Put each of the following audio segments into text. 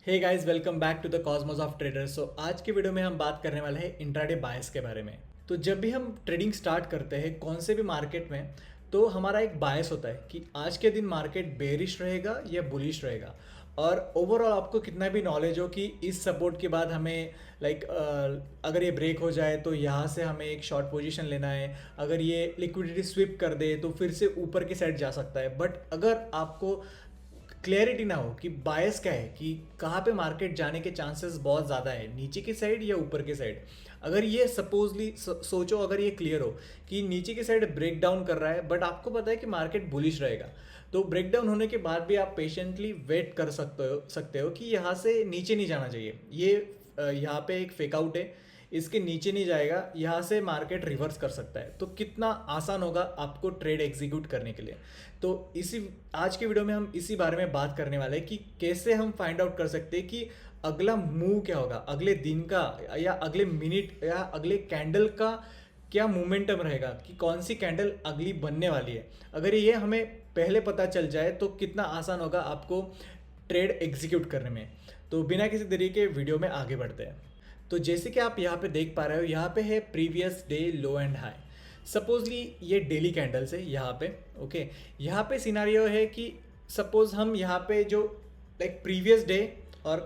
Hey guys, welcome back to the cosmos of traders. So आज के video में हम बात करने वाले हैं इंट्राडे बायस के बारे में। तो जब भी हम ट्रेडिंग स्टार्ट करते हैं कौन से भी मार्केट में, तो हमारा एक बायस होता है कि आज के दिन मार्केट बेरिश रहेगा या बुलिश रहेगा। और ओवरऑल आपको कितना भी नॉलेज हो कि इस सपोर्ट के बाद हमें अगर ये ब्रेक हो जाए तो यहाँ से हमें एक शॉर्ट पोजीशन लेना है, अगर ये लिक्विडिटी स्विप कर दे तो फिर से ऊपर की साइड जा सकता है। बट अगर आपको क्लैरिटी ना हो कि बायस क्या है, कि कहाँ पे मार्केट जाने के चांसेस बहुत ज़्यादा है, नीचे की साइड या ऊपर की साइड, अगर ये सपोजली सोचो, अगर ये क्लियर हो कि नीचे की साइड ब्रेक डाउन कर रहा है बट आपको पता है कि मार्केट बुलिश रहेगा, तो ब्रेक डाउन होने के बाद भी आप पेशेंटली वेट कर सकते हो कि यहाँ से नीचे नहीं जाना चाहिए। ये यहाँ पे एक फेक आउट है, इसके नीचे नहीं जाएगा, यहाँ से मार्केट रिवर्स कर सकता है। तो कितना आसान होगा आपको ट्रेड एग्जीक्यूट करने के लिए। तो इसी आज के वीडियो में हम इसी बारे में बात करने वाले हैं कि कैसे हम फाइंड आउट कर सकते हैं कि अगला मूव क्या होगा, अगले दिन का या अगले मिनट या अगले कैंडल का क्या मोमेंटम रहेगा, कि कौन सी कैंडल अगली बनने वाली है। अगर ये हमें पहले पता चल जाए तो कितना आसान होगा आपको ट्रेड एग्जीक्यूट करने में। तो बिना किसी देरी के वीडियो में आगे बढ़ते हैं। तो जैसे कि आप यहाँ पे देख पा रहे हो, यहाँ पे है previous day low and high. Supposedly ये डेली कैंडल्स है यहाँ पे। ओके, यहाँ पे सिनारियो है कि सपोज हम यहाँ पे जो प्रीवियस डे और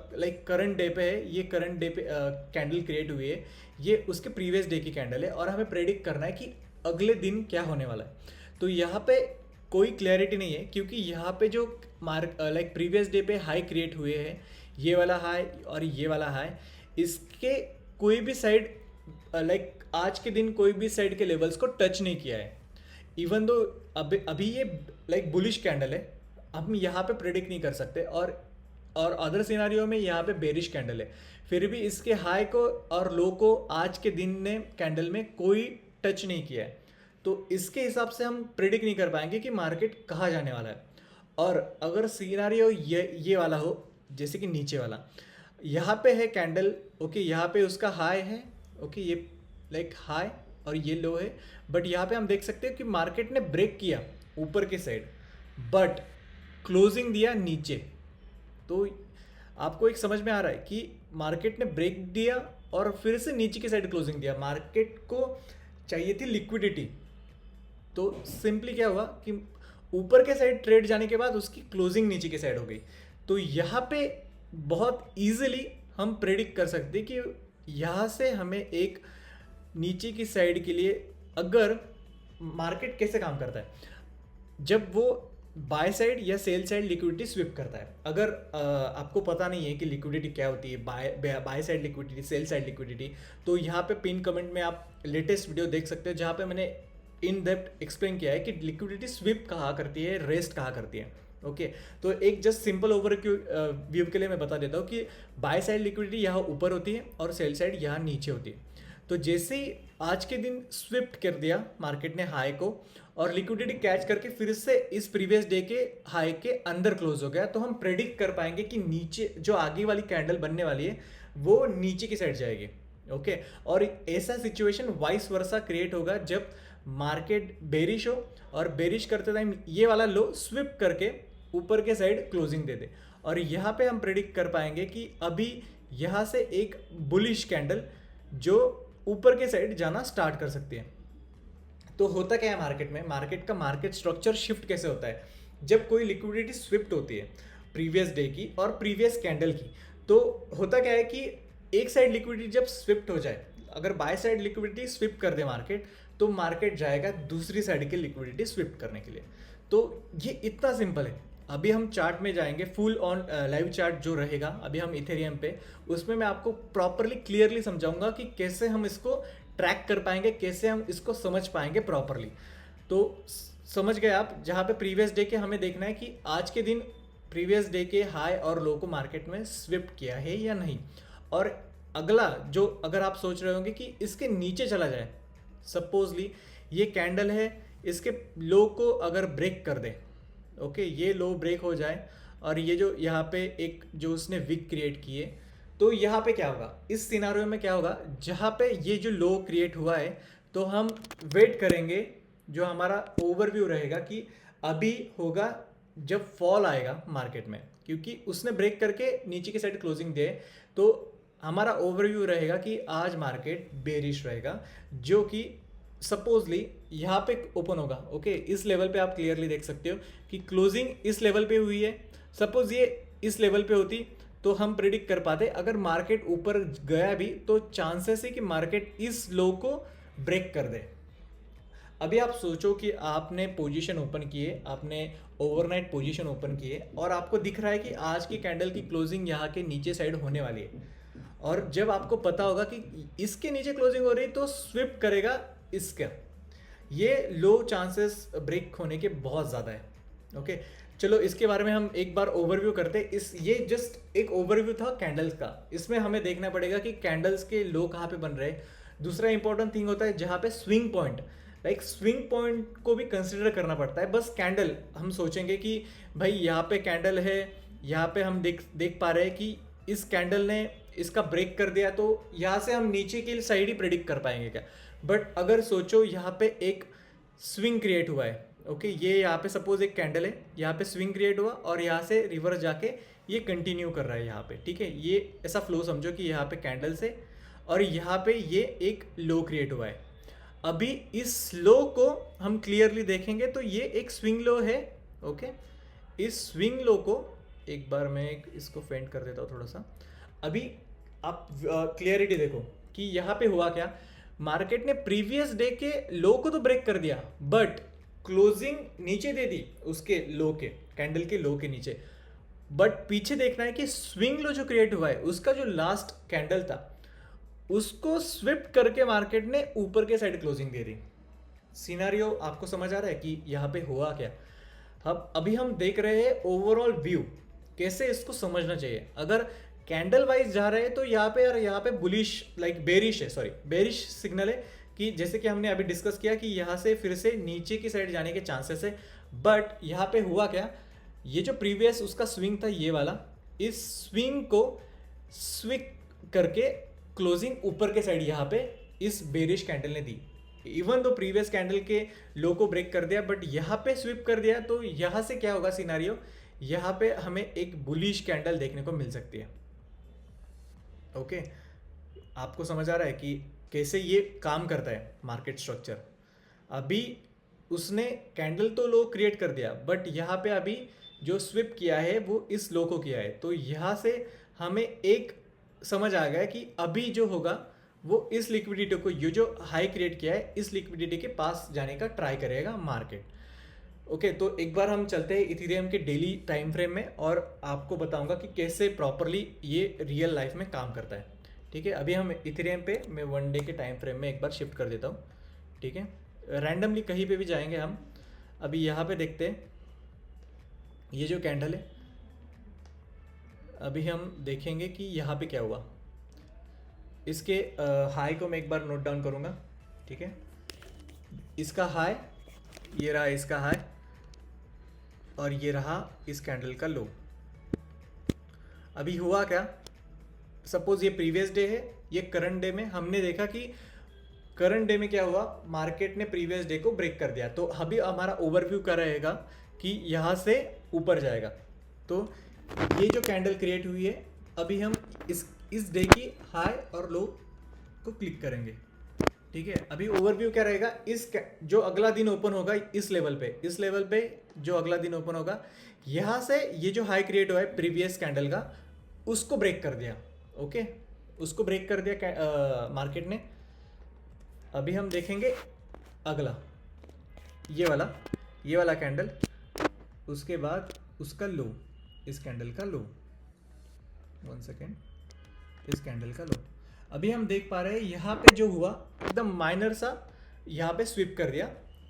करंट डे पे है, ये करंट डे पे कैंडल क्रिएट हुई है, ये उसके प्रीवियस डे की कैंडल है और हमें प्रेडिक्ट करना है कि अगले दिन क्या होने वाला है। तो यहाँ पे कोई क्लैरिटी नहीं है, क्योंकि यहाँ पे जो प्रीवियस डे पे हाई क्रिएट हुए हैं, ये वाला हाई और ये वाला हाई, इसके कोई भी साइड आज के दिन कोई भी साइड के लेवल्स को टच नहीं किया है। इवन दो अभी ये बुलिश कैंडल है, हम यहाँ पे प्रेडिक्ट नहीं कर सकते। और अदर सिनारियो में यहाँ पे बेरिश कैंडल है, फिर भी इसके हाई को और लो को आज के दिन ने कैंडल में कोई टच नहीं किया है। तो इसके हिसाब से हम प्रेडिक्ट नहीं कर पाएंगे कि मार्केट कहाँ जाने वाला है। और अगर सिनारियो ये वाला हो, जैसे कि नीचे वाला, यहाँ पे है कैंडल, ओके, यहाँ पे उसका हाई है, ओके, ये हाई और ये लो है। बट यहाँ पे हम देख सकते हैं कि मार्केट ने ब्रेक किया ऊपर के साइड, बट क्लोजिंग दिया नीचे। तो आपको एक समझ में आ रहा है कि मार्केट ने ब्रेक दिया और फिर से नीचे की साइड क्लोजिंग दिया। मार्केट को चाहिए थी लिक्विडिटी, तो सिंपली क्या हुआ कि ऊपर के साइड ट्रेड जाने के बाद उसकी क्लोजिंग नीचे की साइड हो गई। तो यहाँ पे बहुत इजीली हम प्रेडिक्ट कर सकते कि यहाँ से हमें एक नीचे की साइड के लिए, अगर मार्केट कैसे काम करता है, जब वो बाय साइड या सेल साइड लिक्विडिटी स्विप करता है। अगर आपको पता नहीं है कि लिक्विडिटी क्या होती है, by side liquidity, sell side liquidity, तो यहाँ पे पिन कमेंट में आप लेटेस्ट वीडियो देख सकते हो जहाँ पे मैंने इन डेप्थ एक्सप्लेन किया है कि लिक्विडिटी स्विप कहाँ करती है, रेस्ट कहाँ करती है। ओके, तो एक जस्ट सिंपल व्यू के लिए मैं बता देता हूँ कि बाय साइड लिक्विडिटी यहाँ ऊपर होती है और सेल साइड यहाँ नीचे होती है। तो जैसे ही आज के दिन स्विफ्ट कर दिया मार्केट ने हाई को और लिक्विडिटी कैच करके फिर से इस प्रीवियस डे के हाई के अंदर क्लोज हो गया, तो हम प्रेडिक्ट कर पाएंगे कि नीचे जो आगे वाली कैंडल बनने वाली है वो नीचे की साइड जाएगी। ओके, और ऐसा सिचुएशन वाइस वर्सा क्रिएट होगा जब मार्केट बेरिश हो और बेरिश करते टाइम ये वाला लो स्विप करके ऊपर के साइड क्लोजिंग दे दे। और यहाँ पे हम प्रेडिक्ट कर पाएंगे कि अभी यहाँ से एक बुलिश कैंडल जो ऊपर के साइड जाना स्टार्ट कर सकती है। तो होता क्या है मार्केट में, मार्केट का मार्केट स्ट्रक्चर शिफ्ट कैसे होता है, जब कोई लिक्विडिटी स्विफ्ट होती है प्रीवियस डे की और प्रीवियस कैंडल की, तो होता क्या है कि एक साइड लिक्विडिटी जब स्विफ्ट हो जाए, अगर बाय साइड लिक्विडिटी स्विप कर दे मार्केट, तो मार्केट जाएगा दूसरी साइड की लिक्विडिटी स्विफ्ट करने के लिए। तो ये इतना सिंपल है। अभी हम चार्ट में जाएंगे, फुल ऑन लाइव चार्ट जो रहेगा अभी हम इथेरियम पे, उसमें मैं आपको प्रॉपरली क्लियरली समझाऊंगा कि कैसे हम इसको ट्रैक कर पाएंगे, कैसे हम इसको समझ पाएंगे प्रॉपरली। तो समझ गए आप, जहाँ पे प्रीवियस डे के हमें देखना है कि आज के दिन प्रीवियस डे के हाई और लो को मार्केट में स्विफ्ट किया है या नहीं। और अगला जो, अगर आप सोच रहे होंगे कि इसके नीचे चला जाए, सपोजली ये कैंडल है, इसके लो को अगर ब्रेक कर दे, ओके, ये लो ब्रेक हो जाए और ये जो यहाँ पे एक जो उसने विक क्रिएट किए, तो यहाँ पे क्या होगा, इस सिनारियो में क्या होगा, जहाँ पे ये जो लो क्रिएट हुआ है, तो हम वेट करेंगे, जो हमारा ओवरव्यू रहेगा कि अभी होगा जब फॉल आएगा मार्केट में, क्योंकि उसने ब्रेक करके नीचे की साइड क्लोजिंग दे, तो हमारा ओवरव्यू रहेगा कि आज मार्केट बेरिश रहेगा, जो कि सपोजली यहाँ पे ओपन होगा। ओके, इस लेवल पे आप क्लियरली देख सकते हो कि क्लोजिंग इस लेवल पे हुई है। सपोज ये इस लेवल पे होती तो हम प्रिडिक्ट कर पाते, अगर मार्केट ऊपर गया भी तो चांसेस है कि मार्केट इस लो को ब्रेक कर दे। अभी आप सोचो कि आपने पोजीशन ओपन किए, आपने ओवरनाइट पोजीशन ओपन किए और आपको दिख रहा है कि आज की कैंडल की क्लोजिंग यहाँ के नीचे साइड होने वाली है, और जब आपको पता होगा कि इसके नीचे क्लोजिंग हो रही तो स्विप करेगा इसका, ये लो चांसेस ब्रेक होने के बहुत ज़्यादा है। ओके, चलो इसके बारे में हम एक बार ओवरव्यू करते। इस ये जस्ट एक ओवरव्यू था कैंडल्स का, इसमें हमें देखना पड़ेगा कि कैंडल्स के लो कहाँ पे बन रहे हैं। दूसरा इंपॉर्टेंट थिंग होता है जहाँ पे swing point, like swing point को भी कंसिडर करना पड़ता है। बस कैंडल हम सोचेंगे कि भाई यहाँ पे कैंडल है, यहाँ पे हम देख पा रहे हैं कि इस कैंडल ने इसका ब्रेक कर दिया, तो यहाँ से हम नीचे की साइड ही प्रेडिक्ट कर पाएंगे क्या। बट अगर सोचो यहाँ पे एक स्विंग क्रिएट हुआ है, ओके, ये यहाँ पे सपोज एक कैंडल है, यहाँ पे स्विंग क्रिएट हुआ और यहाँ से रिवर्स जाके ये कंटिन्यू कर रहा है यहाँ पे, ठीक है। ये ऐसा फ्लो समझो कि यहाँ पे कैंडल से और यहाँ पे ये एक लो क्रिएट हुआ है। अभी इस लो को हम क्लियरली देखेंगे तो ये एक स्विंग लो है। ओके, इस स्विंग लो को एक बार मैं इसको फेंट कर देता हूँ थोड़ा सा। अभी आप क्लियरिटी देखो कि यहाँ पे हुआ क्या, मार्केट ने प्रीवियस डे के लो को तो ब्रेक कर दिया बट क्लोजिंग नीचे दे दी उसके लो के, कैंडल के लो के नीचे। बट पीछे देखना है कि स्विंग लो जो क्रिएट हुआ है उसका जो लास्ट कैंडल था उसको स्विप करके मार्केट ने ऊपर के साइड क्लोजिंग दे दी। सिनेरियो आपको समझ आ रहा है कि यहाँ पे हुआ क्या। अब अभी हम देख रहे हैं ओवरऑल व्यू, कैसे इसको समझना चाहिए। अगर कैंडल वाइज जा रहे हैं तो यहाँ पे, यार यहाँ पे बुलिश लाइक बेरिश है, सॉरी बेरिश सिग्नल है कि जैसे कि हमने अभी डिस्कस किया कि यहाँ से फिर से नीचे की साइड जाने के चांसेस है। बट यहाँ पे हुआ क्या, ये जो प्रीवियस उसका स्विंग था ये वाला, इस स्विंग को स्विक करके क्लोजिंग ऊपर के साइड यहाँ पे इस बेरिश कैंडल ने दी। इवन तो प्रीवियस कैंडल के लो को ब्रेक कर दिया बट यहाँ पे स्विप कर दिया, तो यहाँ से क्या होगा सिनारियो, यहाँ पे हमें एक बुलिश कैंडल देखने को मिल सकती है। ओके, आपको समझ आ रहा है कि कैसे ये काम करता है मार्केट स्ट्रक्चर। अभी उसने कैंडल तो लो क्रिएट कर दिया बट यहाँ पे अभी जो स्विप किया है वो इस लो को किया है, तो यहाँ से हमें एक समझ आ गया कि अभी जो होगा वो इस लिक्विडिटी को, ये जो हाई क्रिएट किया है इस लिक्विडिटी के पास जाने का ट्राई करेगा मार्केट। ओके, तो एक बार हम चलते हैं इथेरियम के डेली टाइम फ्रेम में और आपको बताऊंगा कि कैसे प्रॉपरली ये रियल लाइफ में काम करता है। ठीक है, अभी हम इथेरियम पे मैं 1 डे के टाइम फ्रेम में एक बार शिफ्ट कर देता हूँ। ठीक है, रैंडमली कहीं पे भी जाएंगे हम। अभी यहाँ पे देखते हैं ये जो कैंडल है, अभी हम देखेंगे कि यहाँ पे क्या हुआ। इसके हाई को मैं एक बार नोट डाउन करूँगा। ठीक है, इसका हाई, ये रहा इसका हाई और ये रहा इस कैंडल का लो। अभी हुआ क्या, सपोज ये प्रीवियस डे है, ये करंट डे में हमने देखा कि करंट डे में क्या हुआ, मार्केट ने प्रीवियस डे को ब्रेक कर दिया। तो अभी हमारा ओवरव्यू क्या रहेगा कि यहाँ से ऊपर जाएगा। तो ये जो कैंडल क्रिएट हुई है, अभी हम इस डे की हाई और लो को क्लिक करेंगे। ठीक है, अभी ओवरव्यू क्या रहेगा, इस जो अगला दिन ओपन होगा इस लेवल पे जो अगला दिन ओपन होगा, यहाँ से ये जो हाई क्रिएट हुआ है प्रीवियस कैंडल का, उसको ब्रेक कर दिया। ओके, उसको ब्रेक कर दिया मार्केट ने। अभी हम देखेंगे अगला ये वाला कैंडल, उसके बाद उसका लो, इस कैंडल का लो, 1 सेकेंड, इस कैंडल का लो। अभी हम देख पा रहे हैं यहाँ पे जो हुआ एकदम माइनर सा, यहाँ पे स्विप कर दिया,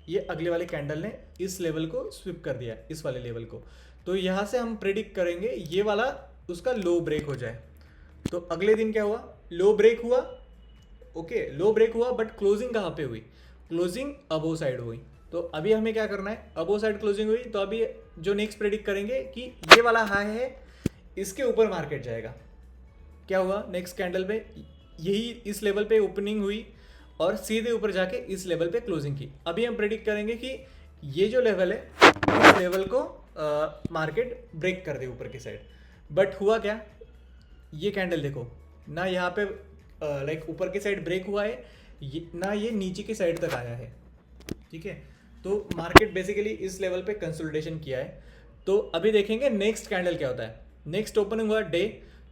ये अगले वाले कैंडल ने इस लेवल को स्विप कर दिया, इस वाले लेवल को। तो यहाँ से हम प्रेडिक्ट करेंगे ये वाला उसका लो ब्रेक हो जाए। तो अगले दिन क्या हुआ, लो ब्रेक हुआ। ओके, लो ब्रेक हुआ बट क्लोजिंग कहाँ पे हुई, क्लोजिंग अबो साइड हुई। तो अभी हमें क्या करना है, अबो साइड क्लोजिंग हुई तो अभी जो नेक्स्ट प्रेडिक्ट करेंगे कि ये वाला हाई है, इसके ऊपर मार्केट जाएगा। क्या हुआ, नेक्स्ट कैंडल पे यही इस लेवल पे ओपनिंग हुई और सीधे ऊपर जाके इस लेवल पे क्लोजिंग की। अभी हम प्रेडिक्ट करेंगे कि ये जो लेवल है, इस लेवल को मार्केट ब्रेक कर दे ऊपर की साइड। बट हुआ क्या, ये कैंडल देखो ना, यहाँ पे लाइक ऊपर की साइड ब्रेक हुआ है, ना ये नीचे की साइड तक आया है। ठीक है, तो मार्केट बेसिकली इस लेवल पे कंसोलिडेशन किया है। तो अभी देखेंगे नेक्स्ट कैंडल क्या होता है। नेक्स्ट ओपनिंग हुआ डे,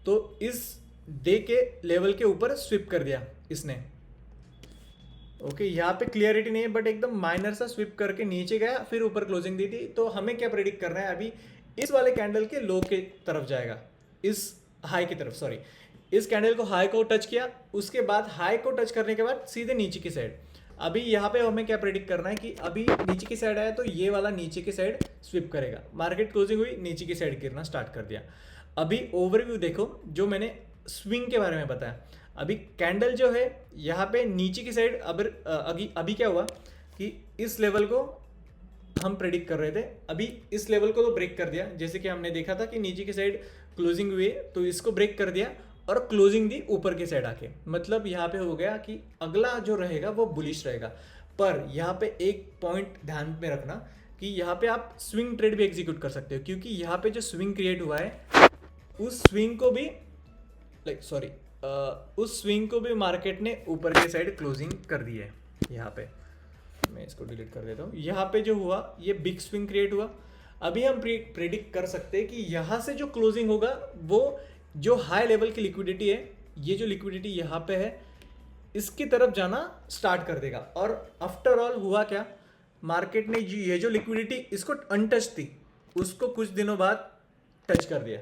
तो इस डे के लेवल के ऊपर स्विप कर दिया इसने। ओके, यहाँ पे क्लियरिटी नहीं है बट एकदम माइनर सा स्विप करके नीचे गया, फिर ऊपर क्लोजिंग दी थी। तो हमें क्या प्रेडिक्ट करना है, अभी इस वाले कैंडल के लो के तरफ जाएगा, इस हाई की तरफ, सॉरी इस कैंडल को हाई को टच किया, उसके बाद हाई को टच करने के बाद सीधे नीचे की साइड। अभी यहाँ पे हमें क्या प्रेडिक्ट करना है कि अभी नीचे की साइड आया तो ये वाला नीचे की साइड स्विप करेगा। मार्केट क्लोजिंग हुई, नीचे की साइड गिरना स्टार्ट कर दिया। अभी ओवरव्यू देखो, जो मैंने स्विंग के बारे में बताया। अभी कैंडल जो है यहाँ पे नीचे की साइड, अभी क्या हुआ कि इस लेवल को हम प्रेडिक्ट कर रहे थे, अभी इस लेवल को तो ब्रेक कर दिया। जैसे कि हमने देखा था कि नीचे की साइड क्लोजिंग हुई तो इसको ब्रेक कर दिया और क्लोजिंग दी ऊपर की साइड आके। मतलब यहाँ पे हो गया कि अगला जो रहेगा वो बुलिश रहेगा। पर यहाँ पे एक पॉइंट ध्यान में रखना कि यहाँ पे आप स्विंग ट्रेड भी एग्जीक्यूट कर सकते हो, क्योंकि यहाँ पे जो स्विंग क्रिएट हुआ है उस स्विंग को भी उस स्विंग को भी मार्केट ने ऊपर की साइड क्लोजिंग कर दी है। यहाँ पे मैं इसको डिलीट कर देता हूँ। यहाँ पे जो हुआ ये बिग स्विंग क्रिएट हुआ। अभी हम प्रेडिक्ट कर सकते हैं कि यहाँ से जो क्लोजिंग होगा वो जो हाई लेवल की लिक्विडिटी है, ये जो लिक्विडिटी यहाँ पे है, इसकी तरफ जाना स्टार्ट कर देगा। और आफ्टर ऑल हुआ क्या, मार्केट ने ये जो लिक्विडिटी इसको अनटच थी उसको कुछ दिनों बाद टच कर दिया।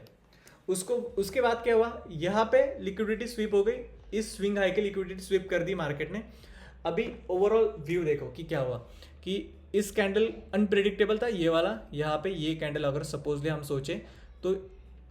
उसके बाद क्या हुआ, यहाँ पे लिक्विडिटी स्वीप हो गई, इस स्विंग हाई की लिक्विडिटी स्वीप कर दी मार्केट ने। अभी ओवरऑल व्यू देखो कि क्या हुआ कि इस कैंडल अनप्रेडिक्टेबल था ये वाला। यहाँ पे ये कैंडल अगर सपोजली हम सोचें तो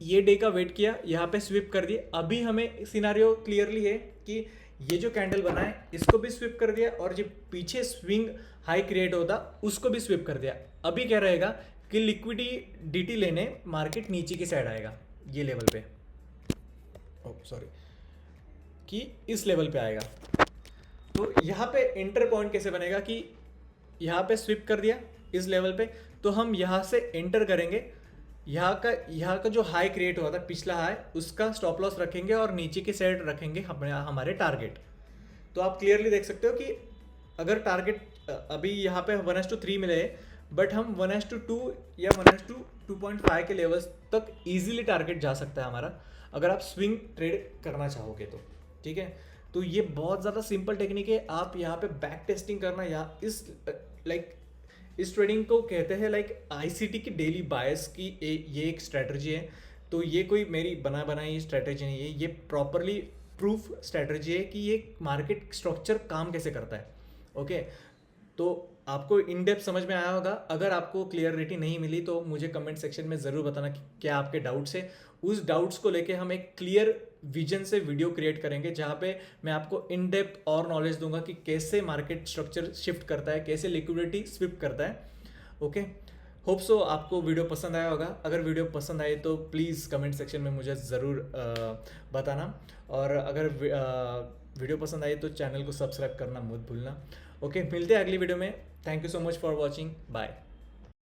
ये डे का वेट किया, यहाँ पे स्विप कर दिए। अभी हमें सिनारियो क्लियरली है कि ये जो कैंडल बना है इसको भी स्विप कर दिया और जो पीछे स्विंग हाई क्रिएट होता उसको भी स्विप कर दिया। अभी क्या रहेगा कि लिक्विडिटी लेने मार्केट नीचे की साइड आएगा, ये लेवल पे, कि इस लेवल पे आएगा। तो यहाँ पे एंटर पॉइंट कैसे बनेगा कि यहाँ पे स्विप कर दिया इस लेवल पे, तो हम यहाँ से एंटर करेंगे। यहाँ का जो हाई क्रिएट हुआ था पिछला हाई, उसका स्टॉप लॉस रखेंगे और नीचे की साइड रखेंगे हमारे टारगेट। तो आप क्लियरली देख सकते हो कि अगर टारगेट अभी यहाँ पे 1:3 मिले, बट हम 1:2 या 1:2.5 के लेवल्स तक इजीली टारगेट जा सकता है हमारा, अगर आप स्विंग ट्रेड करना चाहोगे तो। ठीक है, तो ये बहुत ज़्यादा सिंपल टेक्निक है। आप यहाँ पे बैक टेस्टिंग करना, या इस ट्रेडिंग को कहते हैं आईसीटी की डेली बायस की ये एक स्ट्रेटजी है। तो ये कोई मेरी बनाई स्ट्रेटजी नहीं है, ये प्रॉपरली प्रूफ स्ट्रेटजी है कि ये मार्केट स्ट्रक्चर काम कैसे करता है। ओके, तो आपको इन डेप्थ समझ में आया होगा। अगर आपको क्लियरिटी नहीं मिली तो मुझे कमेंट सेक्शन में ज़रूर बताना कि क्या आपके डाउट्स है। उस डाउट्स को लेके हम एक क्लियर विजन से वीडियो क्रिएट करेंगे, जहाँ पे मैं आपको इन डेप्थ और नॉलेज दूंगा कि कैसे मार्केट स्ट्रक्चर शिफ्ट करता है, कैसे लिक्विडिटी स्विप करता है। ओके, होप सो आपको वीडियो पसंद आया होगा। अगर वीडियो पसंद आए तो प्लीज़ कमेंट सेक्शन में मुझे ज़रूर बताना, और अगर वीडियो पसंद आए तो चैनल को सब्सक्राइब करना मत भूलना। ओके, मिलते हैं अगली वीडियो में। Thank you so much for watching, bye.